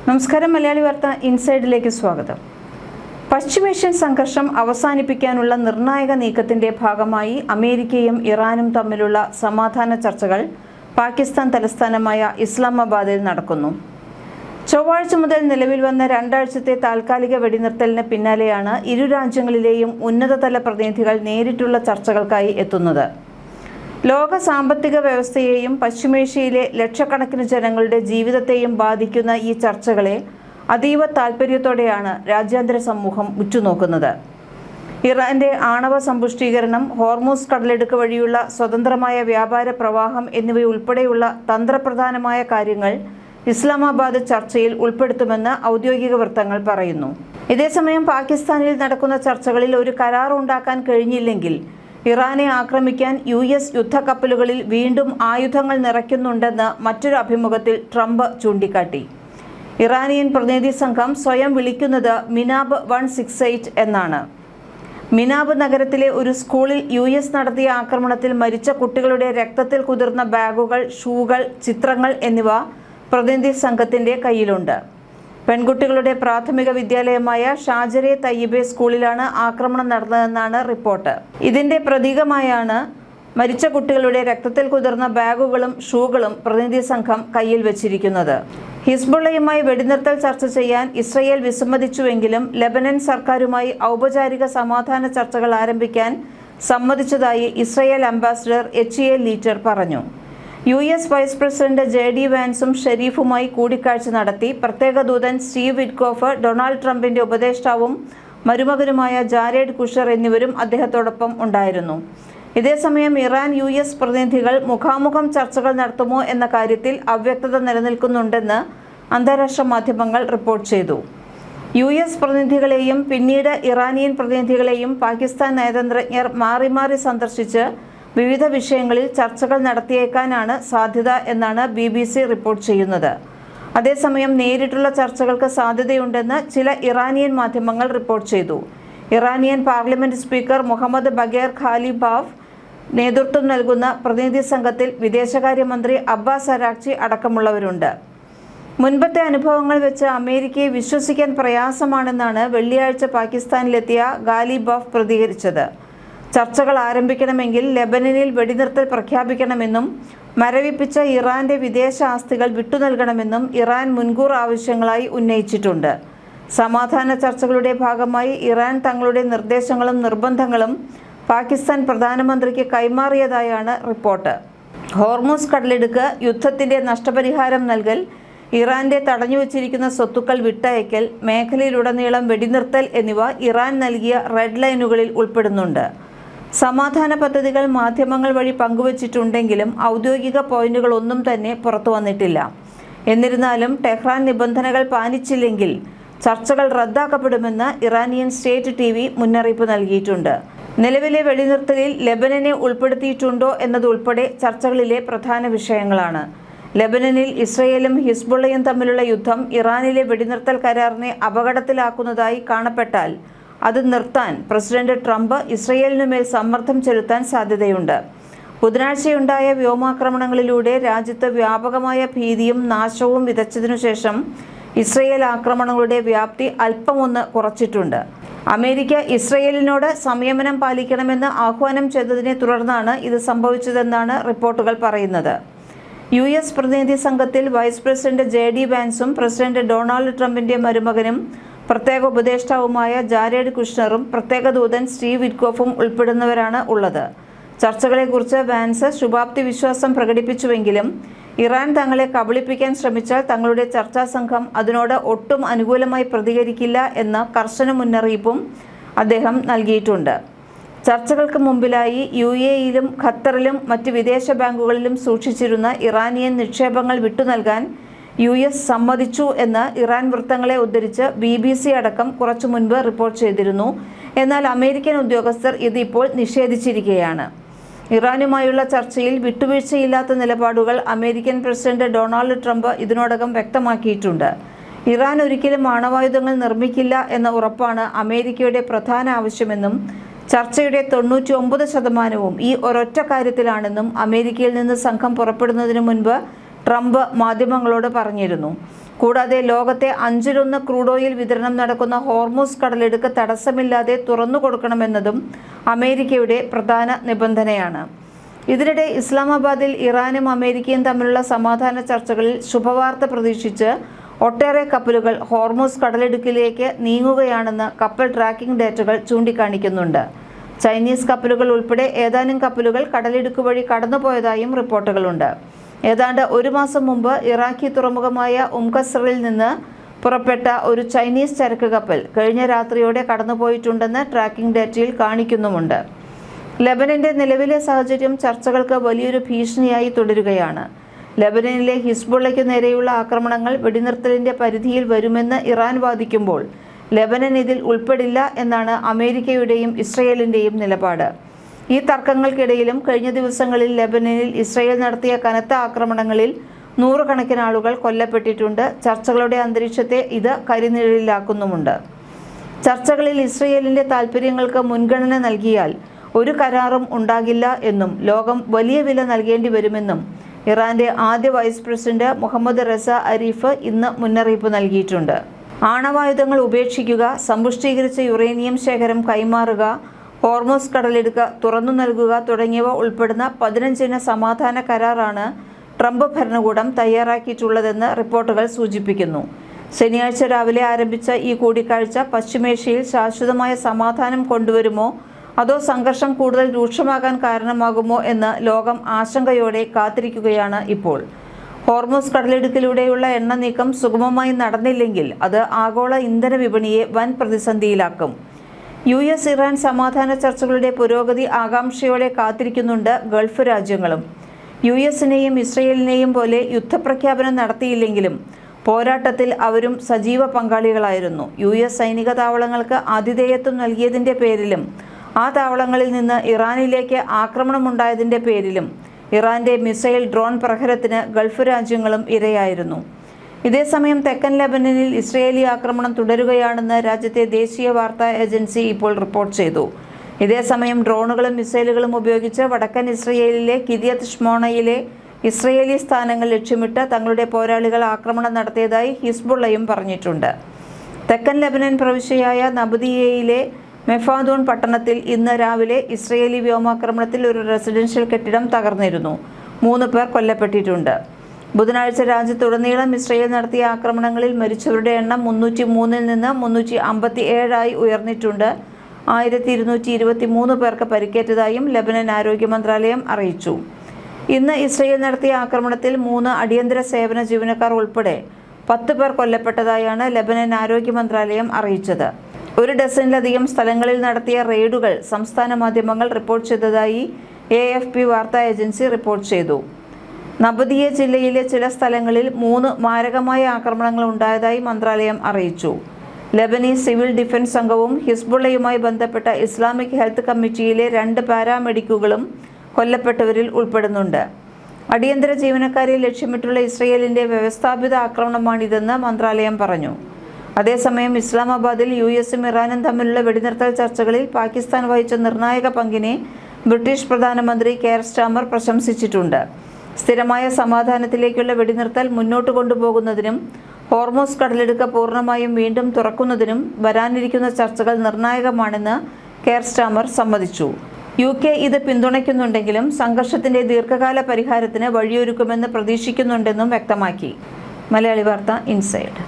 നമസ്കാരം. മലയാളി വാർത്ത ഇൻസൈഡിലേക്ക് സ്വാഗതം. പശ്ചിമേഷ്യൻ സംഘർഷം അവസാനിപ്പിക്കാനുള്ള നിർണായക നീക്കത്തിന്റെ ഭാഗമായി അമേരിക്കയും ഇറാനും തമ്മിലുള്ള സമാധാന ചർച്ചകൾ പാകിസ്ഥാൻ തലസ്ഥാനമായ ഇസ്ലാമാബാദിൽ നടക്കുന്നു. ചൊവ്വാഴ്ച മുതൽ നിലവിൽ വന്ന 2 ആഴ്ചത്തെ താൽക്കാലിക വെടിനിർത്തലിന് പിന്നാലെയാണ് ഇരു രാജ്യങ്ങളിലെയും ഉന്നതതല പ്രതിനിധികൾ നേരിട്ടുള്ള ചർച്ചകൾക്കായി എത്തുന്നത്. ലോക സാമ്പത്തിക വ്യവസ്ഥയെയും പശ്ചിമേഷ്യയിലെ ലക്ഷക്കണക്കിന് ജനങ്ങളുടെ ജീവിതത്തെയും ബാധിക്കുന്ന ഈ ചർച്ചകളെ അതീവ താൽപര്യത്തോടെയാണ് രാജ്യാന്തര സമൂഹം ഉറ്റുനോക്കുന്നത്. ഇറാന്റെ ആണവ സമ്പുഷ്ടീകരണം, ഹോർമൂസ് കടലിടുക്ക് വഴിയുള്ള സ്വതന്ത്രമായ വ്യാപാര പ്രവാഹം എന്നിവയുൾപ്പെടെയുള്ള തന്ത്രപ്രധാനമായ കാര്യങ്ങൾ ഇസ്ലാമാബാദ് ചർച്ചയിൽ ഉൾപ്പെടുത്തുമെന്ന് ഔദ്യോഗിക വൃത്തങ്ങൾ പറയുന്നു. ഇതേസമയം പാകിസ്ഥാനിൽ നടക്കുന്ന ചർച്ചകളിൽ ഒരു കരാർ ഉണ്ടാക്കാൻ കഴിഞ്ഞില്ലെങ്കിൽ ഇറാനെ ആക്രമിക്കാൻ US യുദ്ധക്കപ്പലുകളിൽ വീണ്ടും ആയുധങ്ങൾ നിറയ്ക്കുന്നുണ്ടെന്ന് മറ്റൊരു അഭിമുഖത്തിൽ ട്രംപ് ചൂണ്ടിക്കാട്ടി. ഇറാനിയൻ പ്രതിനിധി സംഘം സ്വയം വിളിക്കുന്നത് മിനാബ് 168 എന്നാണ്. മിനാബ് നഗരത്തിലെ ഒരു സ്കൂളിൽ US നടത്തിയ ആക്രമണത്തിൽ മരിച്ച കുട്ടികളുടെ രക്തത്തിൽ കുതിർന്ന ബാഗുകൾ, ഷൂകൾ, ചിത്രങ്ങൾ എന്നിവ പ്രതിനിധി സംഘത്തിന്റെ കയ്യിലുണ്ട്. പെൺകുട്ടികളുടെ പ്രാഥമിക വിദ്യാലയമായ ഷാജരെ തയ്യിബെ സ്കൂളിലാണ് ആക്രമണം നടന്നതെന്നാണ് റിപ്പോർട്ട്. ഇതിന്റെ പ്രതീകമായാണ് മരിച്ച കുട്ടികളുടെ രക്തത്തിൽ കുതിർന്ന ബാഗുകളും ഷൂകളും പ്രതിനിധി സംഘം കയ്യിൽ വെച്ചിരിക്കുന്നത്. ഹിസ്ബുള്ളയുമായി വെടിനിർത്തൽ ചർച്ച ചെയ്യാൻ ഇസ്രയേൽ വിസമ്മതിച്ചുവെങ്കിലും ലെബനൻ സർക്കാരുമായി ഔപചാരിക സമാധാന ചർച്ചകൾ ആരംഭിക്കാൻ സമ്മതിച്ചതായി ഇസ്രയേൽ അംബാസഡർ HA ലീറ്റർ പറഞ്ഞു. US വൈസ് പ്രസിഡന്റ് JD വാൻസും ഷെരീഫുമായി കൂടിക്കാഴ്ച നടത്തി. പ്രത്യേക ദൂതൻ സ്റ്റീവ് വിറ്റ്കോഫ്, ഡൊണാൾഡ് ട്രംപിന്റെ ഉപദേഷ്ടാവും മരുമകനുമായ ജാരേഡ് കുഷർ എന്നിവരും അദ്ദേഹത്തോടൊപ്പം ഉണ്ടായിരുന്നു. ഇതേസമയം ഇറാൻ US പ്രതിനിധികൾ മുഖാമുഖം ചർച്ചകൾ നടത്തുമോ എന്ന കാര്യത്തിൽ അവ്യക്തത നിലനിൽക്കുന്നുണ്ടെന്ന് അന്താരാഷ്ട്ര മാധ്യമങ്ങൾ റിപ്പോർട്ട് ചെയ്തു. US പ്രതിനിധികളെയും പിന്നീട് ഇറാനിയൻ പ്രതിനിധികളെയും പാകിസ്ഥാൻ നയതന്ത്രജ്ഞർ മാറി മാറി സന്ദർശിച്ച് വിവിധ വിഷയങ്ങളിൽ ചർച്ചകൾ നടത്തിയേക്കാനാണ് സാധ്യത എന്നാണ് BBC റിപ്പോർട്ട് ചെയ്യുന്നത്. അതേസമയം നേരിട്ടുള്ള ചർച്ചകൾക്ക് സാധ്യതയുണ്ടെന്ന് ചില ഇറാനിയൻ മാധ്യമങ്ങൾ റിപ്പോർട്ട് ചെയ്തു. Iranian parliament speaker Mohammad Bagher Ghalibaf നേതൃത്വം നൽകുന്ന പ്രതിനിധി സംഘത്തിൽ വിദേശകാര്യമന്ത്രി അബ്ബാസ് അരാക്ചി അടക്കമുള്ളവരുണ്ട്. മുൻപത്തെ അനുഭവങ്ങൾ വെച്ച് അമേരിക്കയെ വിശ്വസിക്കാൻ പ്രയാസമാണെന്നാണ് വെള്ളിയാഴ്ച പാകിസ്ഥാനിലെത്തിയ ഖാലിബാഫ് പ്രതികരിച്ചത്. ചർച്ചകൾ ആരംഭിക്കണമെങ്കിൽ ലെബനനിൽ വെടിനിർത്തൽ പ്രഖ്യാപിക്കണമെന്നും മരവിപ്പിച്ച ഇറാന്റെ വിദേശ ആസ്തികൾ വിട്ടുനൽകണമെന്നും ഇറാൻ മുൻകൂർ ആവശ്യങ്ങളായി ഉന്നയിച്ചിട്ടുണ്ട്. സമാധാന ചർച്ചകളുടെ ഭാഗമായി ഇറാൻ തങ്ങളുടെ നിർദ്ദേശങ്ങളും നിർബന്ധങ്ങളും പാകിസ്ഥാൻ പ്രധാനമന്ത്രിക്ക് കൈമാറിയതായാണ് റിപ്പോർട്ട്. ഹോർമൂസ് കടലിടുക്ക്, യുദ്ധത്തിന്റെ നഷ്ടപരിഹാരം നൽകൽ, ഇറാന്റെ തടഞ്ഞുവച്ചിരിക്കുന്ന സ്വത്തുക്കൾ വിട്ടയക്കൽ, മേഖലയിലുടനീളം വെടിനിർത്തൽ എന്നിവ ഇറാൻ നൽകിയ റെഡ് ലൈനുകളിൽ ഉൾപ്പെടുന്നുണ്ട്. സമാധാന പദ്ധതികൾ മാധ്യമങ്ങൾ വഴി പങ്കുവച്ചിട്ടുണ്ടെങ്കിലും ഔദ്യോഗിക പോയിന്റുകളൊന്നും തന്നെ പുറത്തു വന്നിട്ടില്ല. എന്നിരുന്നാലും ടെഹ്റാൻ നിബന്ധനകൾ പാലിച്ചില്ലെങ്കിൽ ചർച്ചകൾ റദ്ദാക്കപ്പെടുമെന്ന് ഇറാനിയൻ സ്റ്റേറ്റ് TV മുന്നറിയിപ്പ് നൽകിയിട്ടുണ്ട്. നിലവിലെ വെടിനിർത്തലിൽ ലെബനനെ ഉൾപ്പെടുത്തിയിട്ടുണ്ടോ എന്നതുൾപ്പെടെ ചർച്ചകളിലെ പ്രധാന വിഷയങ്ങളാണ്. ലെബനനിൽ ഇസ്രയേലും ഹിസ്ബുള്ളയും തമ്മിലുള്ള യുദ്ധം ഇറാനിലെ വെടിനിർത്തൽ കരാറിനെ അപകടത്തിലാക്കുന്നതായി കാണപ്പെട്ടാൽ അത് നിർത്താൻ പ്രസിഡന്റ് ട്രംപ് ഇസ്രയേലിനുമേൽ സമ്മർദ്ദം ചെലുത്താൻ സാധ്യതയുണ്ട്. ബുധനാഴ്ചയുണ്ടായ വ്യോമാക്രമണങ്ങളിലൂടെ രാജ്യത്ത് വ്യാപകമായ ഭീതിയും നാശവും വിതച്ചതിനുശേഷം ഇസ്രയേൽ ആക്രമണങ്ങളുടെ വ്യാപ്തി അല്പമൊന്ന് കുറച്ചിട്ടുണ്ട്. അമേരിക്ക ഇസ്രയേലിനോട് സംയമനം പാലിക്കണമെന്ന് ആഹ്വാനം ചെയ്തതിനെ തുടർന്നാണ് ഇത് സംഭവിച്ചതെന്നാണ് റിപ്പോർട്ടുകൾ പറയുന്നത്. US പ്രതിനിധി സംഘത്തിൽ വൈസ് പ്രസിഡന്റ് JD വാൻസും പ്രസിഡന്റ് ഡൊണാൾഡ് ട്രംപിന്റെ മരുമകനും പ്രത്യേക ഉപദേഷ്ടാവുമായ ജാരേഡ് കുഷ്ണറും പ്രത്യേക ദൂതൻ സ്റ്റീവ് വിറ്റ്കോഫും ഉൾപ്പെടുന്നവരാണ് ഉള്ളത്. ചർച്ചകളെക്കുറിച്ച് വാൻസ് ശുഭാപ്തി വിശ്വാസം പ്രകടിപ്പിച്ചുവെങ്കിലും ഇറാൻ തങ്ങളെ കബളിപ്പിക്കാൻ ശ്രമിച്ചാൽ തങ്ങളുടെ ചർച്ചാ സംഘം അതിനോട് ഒട്ടും അനുകൂലമായി പ്രതികരിക്കില്ല എന്ന കർശന മുന്നറിയിപ്പും അദ്ദേഹം നൽകിയിട്ടുണ്ട്. ചർച്ചകൾക്ക് മുമ്പിലായി UAEയിലും ഖത്തറിലും മറ്റ് വിദേശ ബാങ്കുകളിലും സൂക്ഷിച്ചിരുന്ന ഇറാനിയൻ നിക്ഷേപങ്ങൾ വിട്ടുനൽകാൻ US സമ്മതിച്ചു എന്ന് ഇറാൻ വൃത്തങ്ങളെ ഉദ്ധരിച്ച് BBC അടക്കം കുറച്ചു മുൻപ് റിപ്പോർട്ട് ചെയ്തിരുന്നു. എന്നാൽ അമേരിക്കൻ ഉദ്യോഗസ്ഥർ ഇത് ഇപ്പോൾ നിഷേധിച്ചിരിക്കുകയാണ്. ഇറാനുമായുള്ള ചർച്ചയിൽ വിട്ടുവീഴ്ചയില്ലാത്ത നിലപാടുകൾ അമേരിക്കൻ പ്രസിഡന്റ് ഡൊണാൾഡ് ട്രംപ് ഇതിനോടകം വ്യക്തമാക്കിയിട്ടുണ്ട്. ഇറാൻ ഒരിക്കലും ആണവായുധങ്ങൾ നിർമ്മിക്കില്ല എന്ന ഉറപ്പാണ് അമേരിക്കയുടെ പ്രധാന ആവശ്യമെന്നും ചർച്ചയുടെ 99% ഈ ഒരൊറ്റ കാര്യത്തിലാണെന്നും അമേരിക്കയിൽ നിന്ന് സംഘം പുറപ്പെടുന്നതിന് മുൻപ് ട്രംപ് മാധ്യമങ്ങളോട് പറഞ്ഞിരുന്നു. കൂടാതെ ലോകത്തെ 1/5 ക്രൂഡ് ഓയിൽ വിതരണം നടക്കുന്ന ഹോർമൂസ് കടലിടുക്ക് തടസ്സമില്ലാതെ തുറന്നു കൊടുക്കണമെന്നതും അമേരിക്കയുടെ പ്രധാന നിബന്ധനയാണ്. ഇതിനിടെ ഇസ്ലാമാബാദിൽ ഇറാനും അമേരിക്കയും തമ്മിലുള്ള സമാധാന ചർച്ചകളിൽ ശുഭവാർത്ത പ്രതീക്ഷിച്ച് ഒട്ടേറെ കപ്പലുകൾ ഹോർമൂസ് കടലിടുക്കിലേക്ക് നീങ്ങുകയാണെന്ന് കപ്പൽ ട്രാക്കിംഗ് ഡേറ്റകൾ ചൂണ്ടിക്കാണിക്കുന്നുണ്ട്. ചൈനീസ് കപ്പലുകൾ ഉൾപ്പെടെ ഏതാനും കപ്പലുകൾ കടലിടുക്ക് വഴി കടന്നുപോയതായും റിപ്പോർട്ടുകളുണ്ട്. ഏതാണ്ട് 1 മാസം മുമ്പ് ഇറാഖി തുറമുഖമായ ഉംഖസ്റിൽ നിന്ന് പുറപ്പെട്ട ഒരു ചൈനീസ് ചരക്ക് കപ്പൽ കഴിഞ്ഞ രാത്രിയോടെ കടന്നുപോയിട്ടുണ്ടെന്ന് ട്രാക്കിംഗ് ഡേറ്റയിൽ കാണിക്കുന്നുമുണ്ട്. ലെബനന്റെ നിലവിലെ സാഹചര്യം ചർച്ചകൾക്ക് വലിയൊരു ഭീഷണിയായി തുടരുകയാണ്. ലെബനനിലെ ഹിസ്ബുള്ളയ്ക്കു നേരെയുള്ള ആക്രമണങ്ങൾ വെടിനിർത്തലിന്റെ പരിധിയിൽ വരുമെന്ന് ഇറാൻ വാദിക്കുമ്പോൾ ലെബനൻ ഇതിൽ ഉൾപ്പെടില്ല എന്നാണ് അമേരിക്കയുടെയും ഇസ്രയേലിന്റെയും നിലപാട്. ഈ തർക്കങ്ങൾക്കിടയിലും കഴിഞ്ഞ ദിവസങ്ങളിൽ ലെബനനിൽ ഇസ്രയേൽ നടത്തിയ കനത്ത ആക്രമണങ്ങളിൽ 100 കണക്കിന് ആളുകൾ കൊല്ലപ്പെട്ടിട്ടുണ്ട്. ചർച്ചകളുടെ അന്തരീക്ഷത്തെ ഇത് കരിനിഴലിലാക്കുന്നുമുണ്ട്. ചർച്ചകളിൽ ഇസ്രയേലിന്റെ താൽപ്പര്യങ്ങൾക്ക് മുൻഗണന നൽകിയാൽ ഒരു കരാറും ഉണ്ടാകില്ല എന്നും ലോകം വലിയ വില നൽകേണ്ടി വരുമെന്നും ഇറാന്റെ ആദ്യ വൈസ് പ്രസിഡന്റ് മുഹമ്മദ് റസ അരീഫ് ഇന്ന് മുന്നറിയിപ്പ് നൽകിയിട്ടുണ്ട്. ആണവായുധങ്ങൾ ഉപേക്ഷിക്കുക, സമ്പുഷ്ടീകരിച്ച യുറേനിയം ശേഖരം കൈമാറുക, ഹോർമൂസ് കടലിടുക്ക് തുറന്നു നൽകുക തുടങ്ങിയവ ഉൾപ്പെടുന്ന 15 സമാധാന കരാറാണ് ട്രംപ് ഭരണകൂടം തയ്യാറാക്കിയിട്ടുള്ളതെന്ന് റിപ്പോർട്ടുകൾ സൂചിപ്പിക്കുന്നു. ശനിയാഴ്ച രാവിലെ ആരംഭിച്ച ഈ കൂടിക്കാഴ്ച പശ്ചിമേഷ്യയിൽ ശാശ്വതമായ സമാധാനം കൊണ്ടുവരുമോ അതോ സംഘർഷം കൂടുതൽ രൂക്ഷമാകാൻ കാരണമാകുമോ എന്ന് ലോകം ആശങ്കയോടെ കാത്തിരിക്കുകയാണ് ഇപ്പോൾ. ഹോർമൂസ് കടലിടുക്കിലൂടെയുള്ള എണ്ണ നീക്കം സുഗമമായി നടന്നില്ലെങ്കിൽ അത് ആഗോള ഇന്ധന വിപണിയെ വൻ പ്രതിസന്ധിയിലാക്കും. US ഇറാൻ സമാധാന ചർച്ചകളുടെ പുരോഗതി ആകാംക്ഷയോടെ കാത്തിരിക്കുന്നുണ്ട് ഗൾഫ് രാജ്യങ്ങളും. US-നെയും ഇസ്രയേലിനെയും പോലെ യുദ്ധപ്രഖ്യാപനം നടത്തിയില്ലെങ്കിലും പോരാട്ടത്തിൽ അവരും സജീവ പങ്കാളികളായിരുന്നു. US സൈനിക താവളങ്ങൾക്ക് ആതിഥേയത്വം നൽകിയതിൻ്റെ പേരിലും ആ താവളങ്ങളിൽ നിന്ന് ഇറാനിലേക്ക് ആക്രമണമുണ്ടായതിൻ്റെ പേരിലും ഇറാന്റെ മിസൈൽ ഡ്രോൺ പ്രഹരത്തിന് ഗൾഫ് രാജ്യങ്ങളും ഇരയായിരുന്നു. ഇതേസമയം തെക്കൻ ലെബനനിൽ ഇസ്രയേലി ആക്രമണം തുടരുകയാണെന്ന് രാജ്യത്തെ ദേശീയ വാർത്താ ഏജൻസി ഇപ്പോൾ റിപ്പോർട്ട് ചെയ്തു. ഇതേസമയം ഡ്രോണുകളും മിസൈലുകളും ഉപയോഗിച്ച് വടക്കൻ ഇസ്രയേലിലെ കിര്യത്ത് ഷ്മോണയിലെ ഇസ്രയേലി സ്ഥാനങ്ങൾ ലക്ഷ്യമിട്ട് തങ്ങളുടെ പോരാളികൾ ആക്രമണം നടത്തിയതായി ഹിസ്ബുള്ളയും പറഞ്ഞിട്ടുണ്ട്. തെക്കൻ ലെബനൻ പ്രവിശ്യയായ നബദിയയിലെ മെഫാദൂൺ പട്ടണത്തിൽ ഇന്ന് രാവിലെ ഇസ്രയേലി വ്യോമാക്രമണത്തിൽ ഒരു റെസിഡൻഷ്യൽ കെട്ടിടം തകർന്നിരുന്നു. 3 പേർ കൊല്ലപ്പെട്ടിട്ടുണ്ട്. ബുധനാഴ്ച രാജ്യത്തുടനീളം ഇസ്രയേൽ നടത്തിയ ആക്രമണങ്ങളിൽ മരിച്ചവരുടെ എണ്ണം 303-ൽ നിന്ന് 357 ഉയർന്നിട്ടുണ്ട്. 1223 പേർക്ക് പരിക്കേറ്റതായും ലെബനൻ ആരോഗ്യ മന്ത്രാലയം അറിയിച്ചു. ഇന്ന് ഇസ്രയേൽ നടത്തിയ ആക്രമണത്തിൽ 3 അടിയന്തര സേവന ജീവനക്കാർ ഉൾപ്പെടെ 10 പേർ കൊല്ലപ്പെട്ടതായാണ് ലെബനൻ ആരോഗ്യ മന്ത്രാലയം അറിയിച്ചത്. 1 ഡസനിലധികം സ്ഥലങ്ങളിൽ നടത്തിയ റെയ്ഡുകൾ സംസ്ഥാന മാധ്യമങ്ങൾ റിപ്പോർട്ട് ചെയ്തതായി AFP വാർത്താ ഏജൻസി റിപ്പോർട്ട് ചെയ്തു. നബദിയ ജില്ലയിലെ ചില സ്ഥലങ്ങളിൽ 3 മാരകമായ ആക്രമണങ്ങൾ ഉണ്ടായതായി മന്ത്രാലയം അറിയിച്ചു. ലെബനീസ് സിവിൽ ഡിഫൻസ് സംഘവും ഹിസ്ബുള്ളയുമായി ബന്ധപ്പെട്ട ഇസ്ലാമിക് ഹെൽത്ത് കമ്മിറ്റിയിലെ 2 പാരാമെഡിക്കുകളും കൊല്ലപ്പെട്ടവരിൽ ഉൾപ്പെടുന്നുണ്ട്. അടിയന്തര ജീവനക്കാരെ ലക്ഷ്യമിട്ടുള്ള ഇസ്രയേലിന്റെ വ്യവസ്ഥാപിത ആക്രമണമാണിതെന്ന് മന്ത്രാലയം പറഞ്ഞു. അതേസമയം ഇസ്ലാമാബാദിൽ US-ഉം ഇറാനും തമ്മിലുള്ള വെടിനിർത്തൽ ചർച്ചകളിൽ പാകിസ്ഥാൻ വഹിച്ച നിർണായക പങ്കിനെ ബ്രിട്ടീഷ് പ്രധാനമന്ത്രി കെയർ സ്റ്റാമർ പ്രശംസിച്ചിട്ടുണ്ട്. സ്ഥിരമായ സമാധാനത്തിലേക്കുള്ള വെടിനിർത്തൽ മുന്നോട്ട് കൊണ്ടുപോകുന്നതിനും ഹോർമൂസ് കടലിടുക്ക് പൂർണ്ണമായും വീണ്ടും തുറക്കുന്നതിനും വരാനിരിക്കുന്ന ചർച്ചകൾ നിർണായകമാണെന്ന് കെയർ സ്റ്റാമർ സമ്മതിച്ചു. UK ഇത് പിന്തുണയ്ക്കുന്നുണ്ടെങ്കിലും സംഘർഷത്തിന്റെ ദീർഘകാല പരിഹാരത്തിന് വഴിയൊരുക്കുമെന്ന് പ്രതീക്ഷിക്കുന്നുണ്ടെന്നും വ്യക്തമാക്കി. മലയാളി വാർത്ത ഇൻസൈഡ്.